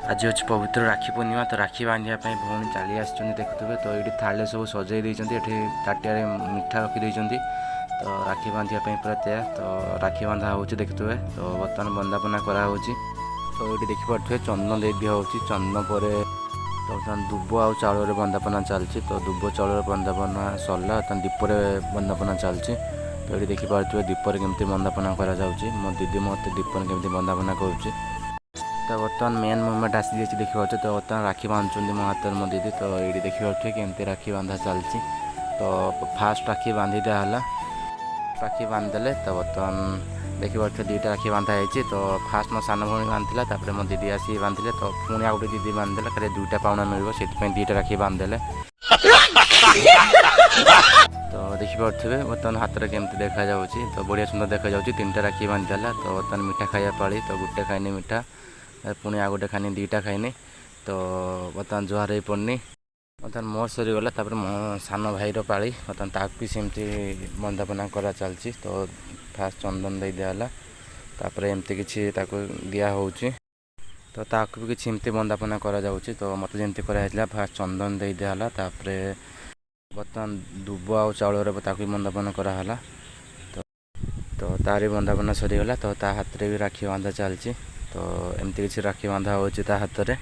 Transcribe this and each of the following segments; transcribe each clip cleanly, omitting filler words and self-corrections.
आज हूँ पवित्र राखी पूर्णिमा। तो राखी बांधापी भौणी चली आसुँच देखुए। तो ये थाली सब सजई देती ताटिया मिठा रखी। तो राखी बांधापी पूरा तैयार। तो राखी बांधा हो देखुए। तो बर्तमान बंदापना कराऊ। तो ये देखिपे चंदन दे दिया हो। चंदन पर तो बर्तमान दुब आ चाउल बंदापना चलती। तो दुब चाउल बंदापना सरला दीपर बंदापना चलती। तो ये देखिपे दीपर केमती बंदापना करा मो दीदी मत दीपर केमती बंदापना करुँची। तो बर्तमान मेन मुवमेंट आसी जाइए देखिए। तो बर्तमान राखी बांधुंट मो हाथ मो दीदी। तो ये देखिए केमती राखी बांधा चलती। तो फास्ट राखी बांधी दिहला। राखी बांधिदेले। तो बर्तमान देखिए दुईटा राखी बांधा है। तो फास्ट मो सान भौणी बांधला तापर मो दीदी आसी बांधिले। तो पुणी आ गोटे दीदी बांधिदेला खाली दुईटा पाउना मिल से दुईटा राखी बांधिदेले। तो देखिपे बर्तमान हाथ में केमती देखा जाऊँगी। तो बढ़िया सुंदर देखा जाऊँगी। तीनटा राखी बांधिदेला। तो बर्तमान मिठा खाया पाली। तो गोटे खाइनी मिठा पुणी आ गोटे खानी दुईटा खाइनी। तो बर्तमान जुहार ही पड़नी। बर्तमान मोर सरीगला। मो सान भाईर पाली बर्तमान ताक भी सेमती बंदापना करा चलती। तो फास्ट चंदन दे दिहला। तापर एमती किसी दिया हो। तो ताक भी किसी एमती बंदापना करा जाउची। तो मत जमती कराइला फास्ट चंदन दे दिहला। तापर बर्तमान दुब आ चाउल बंदापना कराला। तो तारी बंदापना सरीगला। तो ता हाथ में भी राखी बांधा चलती। तो एमती किसी राखी बांधा हो हाथ में।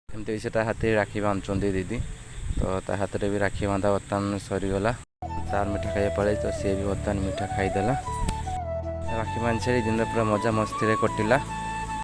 एमती किसी हाथ में राखी बांधुं दीदी। तो ता हाथ में भी राखी बांधा बर्तमान सरीगला। तार मिठा खाया पड़े। तो सी भी बर्तमान मिठा खाईदेला। राखी बांध सारी दिन पूरा मजा मस्ती कटिला।